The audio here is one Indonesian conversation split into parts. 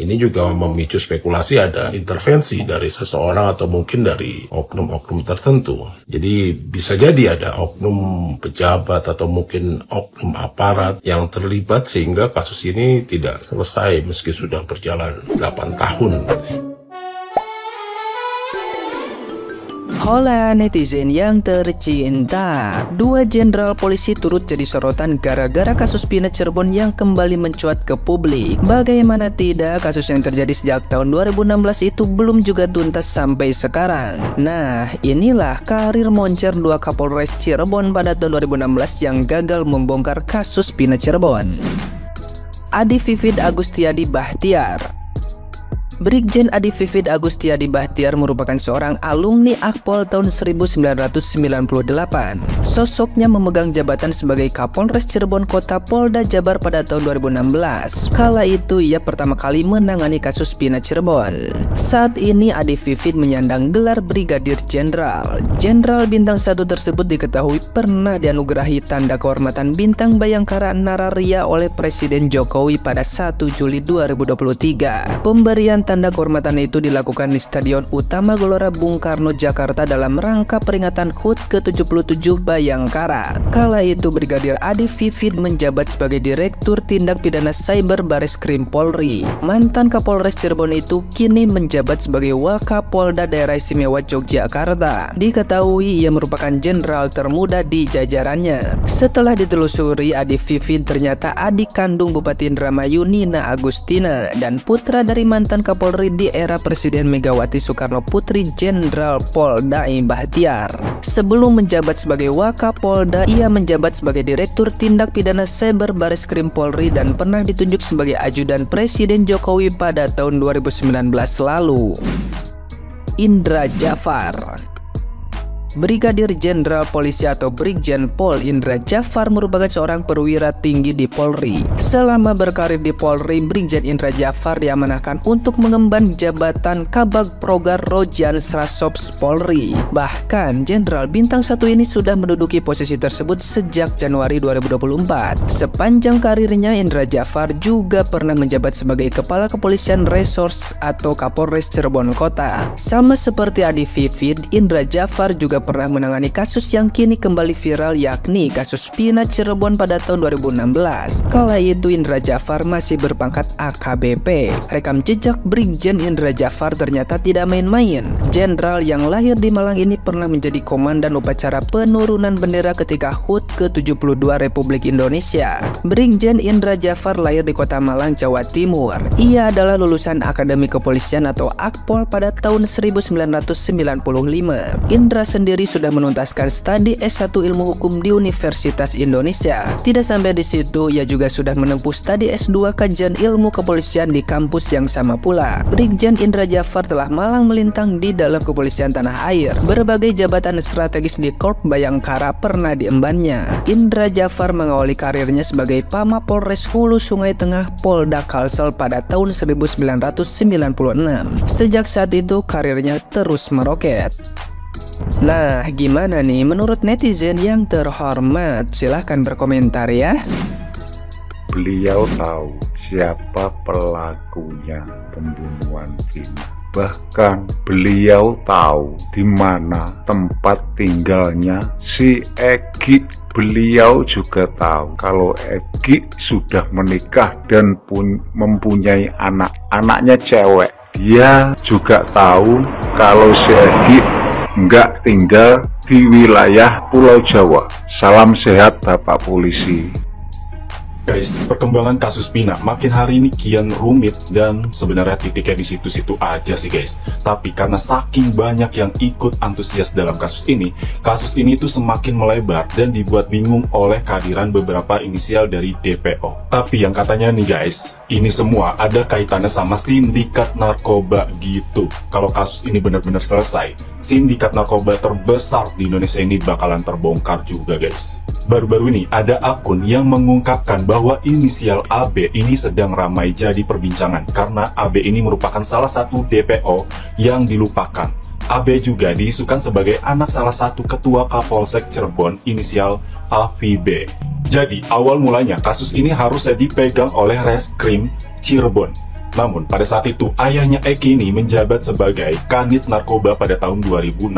Ini juga memicu spekulasi ada intervensi dari seseorang atau mungkin dari oknum-oknum tertentu. Jadi bisa jadi ada oknum pejabat atau mungkin oknum aparat yang terlibat sehingga kasus ini tidak selesai meski sudah berjalan 8 tahun. Hola netizen yang tercinta, 2 jenderal polisi turut jadi sorotan gara-gara kasus Pina Cirebon yang kembali mencuat ke publik. Bagaimana tidak, kasus yang terjadi sejak tahun 2016 itu belum juga tuntas sampai sekarang. Nah, inilah karir moncer 2 Kapolres Cirebon pada tahun 2016 yang gagal membongkar kasus Pina Cirebon. Adi Vivit Agustiadi Bahtiar. Brigjen Adi Vivit Agustiadi Bahtiar merupakan seorang alumni Akpol tahun 1998. Sosoknya memegang jabatan sebagai Kapolres Cirebon Kota Polda Jabar pada tahun 2016. Kala itu ia pertama kali menangani kasus Pina Cirebon. Saat ini Adi Vivit menyandang gelar Brigadir Jenderal. Jenderal bintang 1 tersebut diketahui pernah dianugerahi tanda kehormatan Bintang Bayangkara Nararia oleh Presiden Jokowi pada 1 Juli 2023. Pemberian tanda kehormatan itu dilakukan di Stadion Utama Gelora Bung Karno, Jakarta dalam rangka peringatan HUT ke-77 Bayangkara. Kala itu Brigadir Adi Vivit menjabat sebagai Direktur Tindak Pidana Cyber Bareskrim Polri. Mantan Kapolres Cirebon itu kini menjabat sebagai Wakapolda Daerah Istimewa Yogyakarta. Diketahui ia merupakan jenderal termuda di jajarannya. Setelah ditelusuri, Adi Vivit ternyata adik kandung Bupati Indramayu Nina Agustina dan putra dari mantan Kapolri di era Presiden Megawati Soekarno Putri, Jenderal Pol Dai Bahtiar. Sebelum menjabat sebagai Wakapolda, ia menjabat sebagai Direktur Tindak Pidana Cyber Bareskrim Polri dan pernah ditunjuk sebagai ajudan Presiden Jokowi pada tahun 2019 lalu. Indra Jafar. Brigadir Jenderal Polisi atau Brigjen Pol Indra Jafar merupakan seorang perwira tinggi di Polri. Selama berkarir di Polri, Brigjen Indra Jafar diamanahkan untuk mengemban jabatan Kabag Progar Rojan Strasops Polri. Bahkan Jenderal bintang 1 ini sudah menduduki posisi tersebut sejak Januari 2024. Sepanjang karirnya, Indra Jafar juga pernah menjabat sebagai Kepala Kepolisian Resors atau Kapolres Cirebon Kota. Sama seperti Adi Vivit, Indra Jafar juga pernah menangani kasus yang kini kembali viral, yakni kasus Pina Cirebon pada tahun 2016. Kala itu Indra Jafar masih berpangkat AKBP. Rekam jejak Brigjen Indra Jafar ternyata tidak main-main. Jenderal yang lahir di Malang ini pernah menjadi komandan upacara penurunan bendera ketika HUT ke-72 Republik Indonesia. Brigjen Indra Jafar lahir di Kota Malang, Jawa Timur. Ia adalah lulusan Akademi Kepolisian atau Akpol pada tahun 1995. Indra sendiri sudah menuntaskan studi S1 Ilmu Hukum di Universitas Indonesia. Tidak sampai di situ, ia juga sudah menempuh studi S2 Kajian Ilmu Kepolisian di kampus yang sama pula. Brigjen Indra Jafar telah malang melintang di dalam kepolisian tanah air. Berbagai jabatan strategis di Korps Bayangkara pernah diembannya. Indra Jafar mengawali karirnya sebagai Pamapolres Hulu Sungai Tengah Polda Kalsel pada tahun 1996. Sejak saat itu karirnya terus meroket. Nah, gimana nih menurut netizen yang terhormat? Silahkan berkomentar ya. Beliau tahu siapa pelakunya pembunuhan Vina. Bahkan beliau tahu di mana tempat tinggalnya si Egy. Beliau juga tahu kalau Egy sudah menikah dan mempunyai anak. Anaknya cewek. Dia juga tahu kalau si Egy nggak tinggal di wilayah Pulau Jawa. Salam sehat Bapak Polisi. Guys, perkembangan kasus Pina makin hari ini kian rumit dan sebenarnya titiknya di situ-situ aja sih guys. Tapi karena saking banyak yang ikut antusias dalam kasus ini itu semakin melebar dan dibuat bingung oleh kehadiran beberapa inisial dari DPO. Tapi yang katanya nih guys, ini semua ada kaitannya sama sindikat narkoba gitu. Kalau kasus ini benar-benar selesai, sindikat narkoba terbesar di Indonesia ini bakalan terbongkar juga guys. Baru-baru ini ada akun yang mengungkapkan bahwa inisial AB ini sedang ramai jadi perbincangan karena AB ini merupakan salah satu DPO yang dilupakan. AB juga diisukan sebagai anak salah satu ketua Kapolsek Cirebon inisial AVB. Jadi awal mulanya kasus ini harusnya dipegang oleh Reskrim Cirebon. Namun, pada saat itu, ayahnya Eki ini menjabat sebagai Kanit Narkoba pada tahun 2016.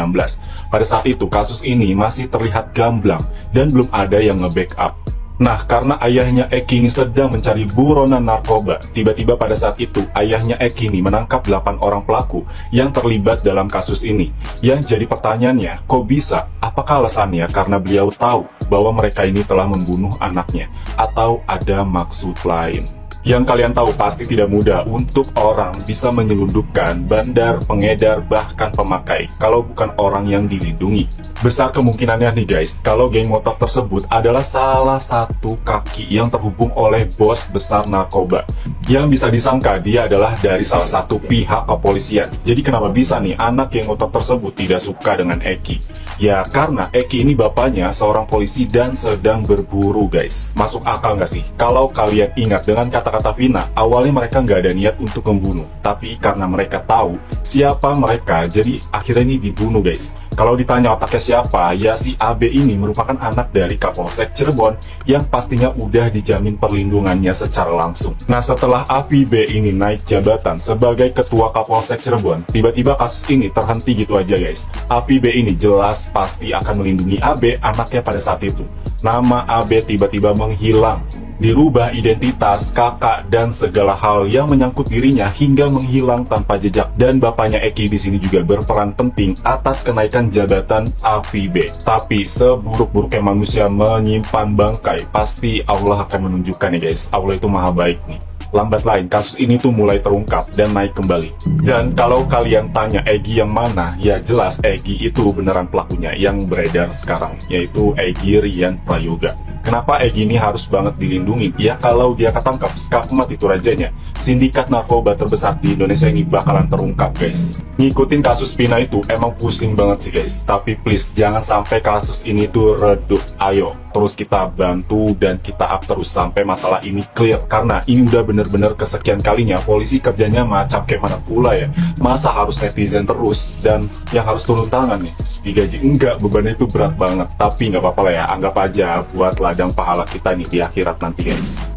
Pada saat itu, kasus ini masih terlihat gamblang dan belum ada yang nge-backup. Nah, karena ayahnya Eki ini sedang mencari buronan narkoba, tiba-tiba pada saat itu, ayahnya Eki ini menangkap 8 orang pelaku yang terlibat dalam kasus ini. Yang jadi pertanyaannya, kok bisa? Apakah alasannya karena beliau tahu bahwa mereka ini telah membunuh anaknya, atau ada maksud lain? Yang kalian tahu pasti tidak mudah untuk orang bisa menyelundupkan bandar, pengedar, bahkan pemakai kalau bukan orang yang dilindungi. Besar kemungkinannya nih guys, kalau geng motor tersebut adalah salah satu kaki yang terhubung oleh bos besar narkoba. Yang bisa disangka dia adalah dari salah satu pihak kepolisian. Jadi kenapa bisa nih anak geng motor tersebut tidak suka dengan Eki? Ya karena Eki ini bapaknya seorang polisi dan sedang berburu guys. Masuk akal nggak sih? Kalau kalian ingat dengan kata-kata Vina, awalnya mereka nggak ada niat untuk membunuh. Tapi karena mereka tahu siapa mereka, jadi akhirnya ini dibunuh guys. Kalau ditanya otaknya siapa, ya si AB ini merupakan anak dari Kapolsek Cirebon yang pastinya udah dijamin perlindungannya secara langsung. Nah setelah AVB ini naik jabatan sebagai ketua Kapolsek Cirebon, tiba-tiba kasus ini terhenti gitu aja guys. AVB ini jelas pasti akan melindungi AB anaknya pada saat itu. Nama AB tiba-tiba menghilang, dirubah identitas, kakak, dan segala hal yang menyangkut dirinya hingga menghilang tanpa jejak. Dan bapaknya Eki di sini juga berperan penting atas kenaikan jabatan AVB. Tapi seburuk-buruknya manusia menyimpan bangkai, pasti Allah akan menunjukkan ya guys. Allah itu maha baik nih. Lambat lain kasus ini tuh mulai terungkap dan naik kembali. Dan kalau kalian tanya Egy yang mana, ya jelas Egy itu beneran pelakunya yang beredar sekarang, yaitu Egy Rian Prayoga. Kenapa Egy ini harus banget dilindungi? Ya kalau dia ketangkap, skakmat itu rajanya, sindikat narkoba terbesar di Indonesia ini bakalan terungkap guys. Ngikutin kasus Vina itu emang pusing banget sih guys, tapi please jangan sampai kasus ini tuh redup. Ayo terus kita bantu dan kita up terus sampai masalah ini clear, karena ini udah bener-bener kesekian kalinya polisi kerjanya macam kayak mana pula ya. Masa harus netizen terus, dan yang harus turun tangan nih digaji enggak, bebannya itu berat banget. Tapi nggak apa-apa lah ya, anggap aja buat ladang pahala kita nih di akhirat nanti guys.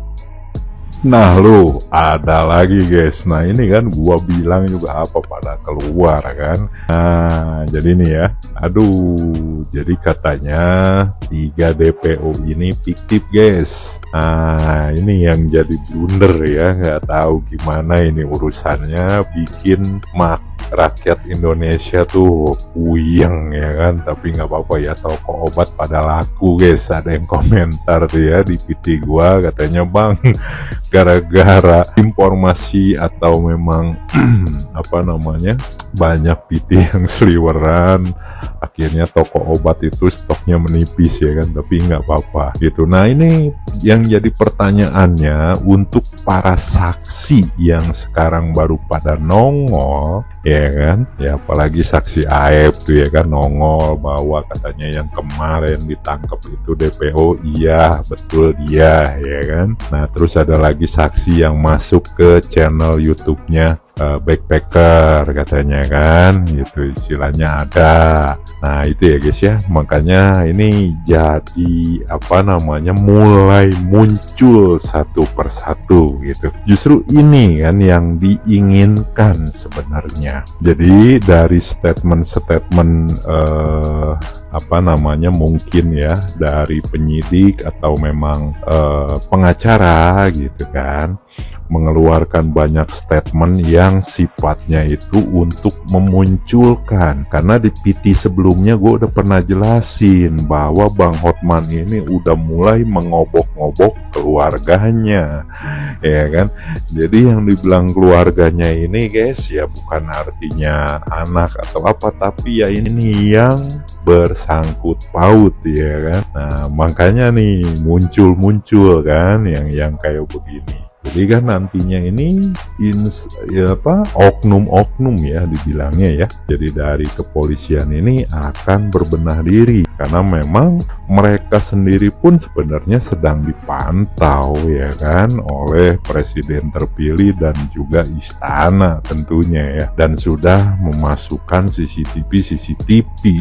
Nah lu ada lagi guys. Nah ini kan gua bilang juga apa pada keluar kan. Nah jadi nih ya, aduh, jadi katanya 3 DPO ini fiktif guys. Nah ini yang jadi blunder ya, nggak tahu gimana ini urusannya, bikin rakyat Indonesia tuh puyeng ya kan. Tapi nggak apa-apa ya, toko obat pada laku guys. Ada yang komentar tuh ya di PT gua, katanya bang gara-gara informasi atau memang apa namanya banyak PT yang seliweran, akhirnya toko obat itu stoknya menipis ya kan. Tapi nggak apa-apa gitu. Nah ini yang jadi pertanyaannya untuk para saksi yang sekarang baru pada nongol ya kan, ya apalagi saksi Aep tuh ya kan, nongol bahwa katanya yang kemarin ditangkap itu DPO, iya betul dia ya kan. Nah terus ada lagi saksi yang masuk ke channel YouTube-nya backpacker katanya kan, gitu istilahnya ada. Nah itu ya guys ya, makanya ini jadi apa namanya mulai muncul satu persatu gitu. Justru ini kan yang diinginkan sebenarnya. Jadi dari statement-statement apa namanya mungkin ya dari penyidik atau memang pengacara gitu kan, mengeluarkan banyak statement yang sifatnya itu untuk memunculkan. Karena di PT sebelumnya gue udah pernah jelasin bahwa Bang Hotman ini udah mulai mengobok-ngobok keluarganya ya kan. Jadi yang dibilang keluarganya ini guys ya bukan artinya anak atau apa, tapi ya ini yang bersangkut paut ya kan. Nah makanya nih muncul kan yang kayak begini. Jadi kan nantinya ini oknum-oknum ya dibilangnya ya. Jadi dari kepolisian ini akan berbenah diri, karena memang mereka sendiri pun sebenarnya sedang dipantau ya kan oleh presiden terpilih dan juga istana tentunya ya, dan sudah memasukkan CCTV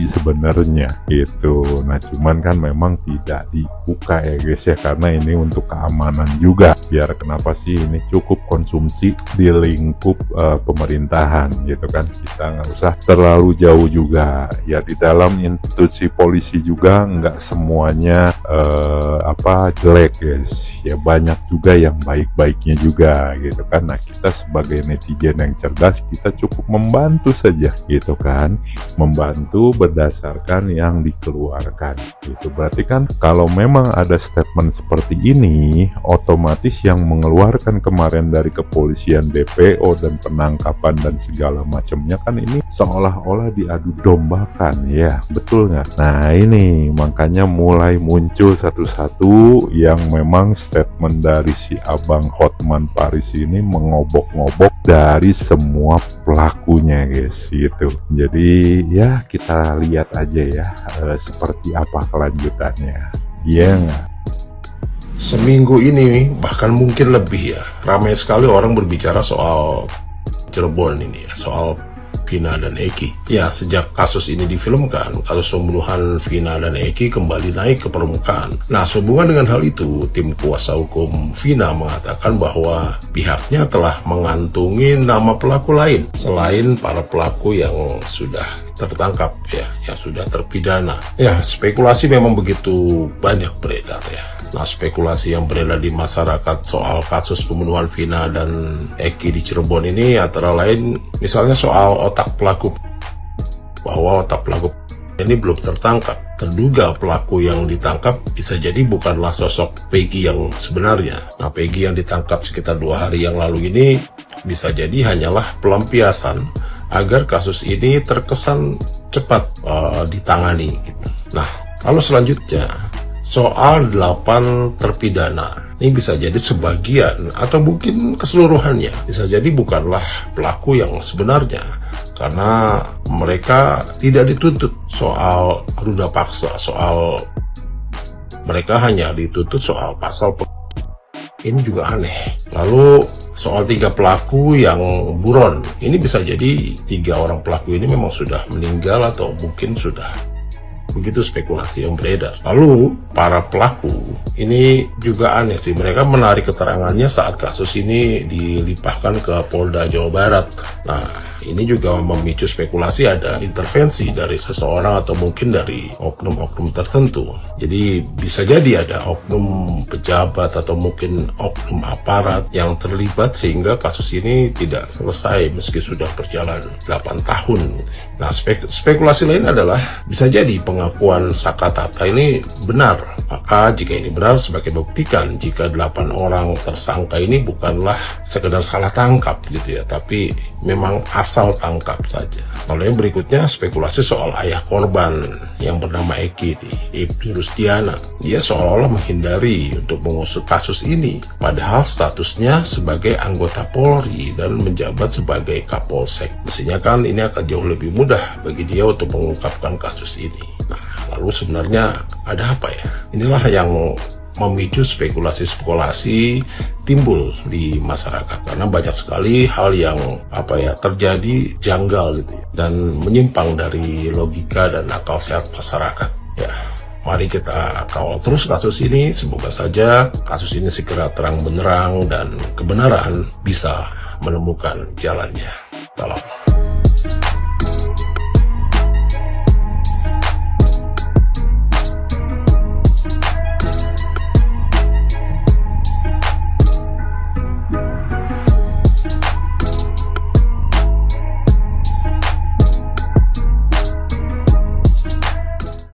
sebenarnya itu. Nah cuman kan memang tidak dibuka ya guys ya, karena ini untuk keamanan juga, biar kenapa sih ini cukup konsumsi di lingkup pemerintahan gitu kan, kita nggak usah terlalu jauh juga ya. Di dalam institusi polisi juga nggak semuanya jelek guys ya, banyak juga yang baik-baiknya juga gitu kan. Nah kita sebagai netizen yang cerdas, kita cukup membantu saja gitu kan, membantu berdasarkan yang dikeluarkan gitu. Berarti kan kalau memang ada statement seperti ini, otomatis yang mengeluarkan kemarin dari kepolisian, DPO dan penangkapan dan segala macamnya kan ini seolah-olah diadu dombakan ya, betul nggak? Nah ini makanya mulai muncul satu-satu yang memang statement dari si Abang Hotman Paris ini mengobok-ngobok dari semua pelakunya guys gitu. Jadi ya kita lihat aja ya seperti apa kelanjutannya, ya nggak? Seminggu ini bahkan mungkin lebih ya, ramai sekali orang berbicara soal Cirebon ini ya, soal Vina dan Eki. Ya, sejak kasus ini difilmkan, kasus pembunuhan Vina dan Eki kembali naik ke permukaan. Nah, sehubungan dengan hal itu, tim kuasa hukum Vina mengatakan bahwa pihaknya telah mengantungi nama pelaku lain selain para pelaku yang sudah tertangkap ya, yang sudah terpidana. Ya, spekulasi memang begitu banyak beredar ya. Nah, spekulasi yang beredar di masyarakat soal kasus pembunuhan Vina dan Eki di Cirebon ini antara lain misalnya soal otak pelaku, bahwa otak pelaku ini belum tertangkap. Terduga pelaku yang ditangkap bisa jadi bukanlah sosok Peggy yang sebenarnya. Nah, Peggy yang ditangkap sekitar 2 hari yang lalu ini bisa jadi hanyalah pelampiasan agar kasus ini terkesan cepat ditangani gitu. Nah, lalu selanjutnya soal 8 terpidana. Ini bisa jadi sebagian atau mungkin keseluruhannya bisa jadi bukanlah pelaku yang sebenarnya, karena mereka tidak dituntut soal ruda paksa, soal mereka hanya dituntut soal pasal. Ini juga aneh. Lalu soal 3 pelaku yang buron, ini bisa jadi 3 orang pelaku ini memang sudah meninggal atau mungkin sudah, begitu spekulasi yang beredar. Lalu para pelaku ini juga aneh sih, mereka menarik keterangannya saat kasus ini dilimpahkan ke Polda Jawa Barat. Nah, ini juga memicu spekulasi ada intervensi dari seseorang atau mungkin dari oknum-oknum tertentu. Jadi bisa jadi ada oknum pejabat atau mungkin oknum aparat yang terlibat sehingga kasus ini tidak selesai meski sudah berjalan 8 tahun. Nah, spekulasi lain adalah bisa jadi pengakuan Saka Tata ini benar. Maka jika ini benar, sebagai buktikan jika 8 orang tersangka ini bukanlah sekedar salah tangkap gitu ya, tapi memang asal tangkap saja. Lalu yang berikutnya spekulasi soal ayah korban yang bernama Eki, Ibnu Rusdiana. Dia seolah-olah menghindari untuk mengusut kasus ini, padahal statusnya sebagai anggota Polri dan menjabat sebagai Kapolsek. Mestinya kan ini akan jauh lebih mudah bagi dia untuk mengungkapkan kasus ini. Nah, lalu sebenarnya ada apa ya? Inilah yang memicu spekulasi-spekulasi timbul di masyarakat, karena banyak sekali hal yang terjadi janggal gitu ya, dan menyimpang dari logika dan akal sehat masyarakat ya. Mari kita kawal terus kasus ini, semoga saja kasus ini segera terang benderang dan kebenaran bisa menemukan jalannya. Salam.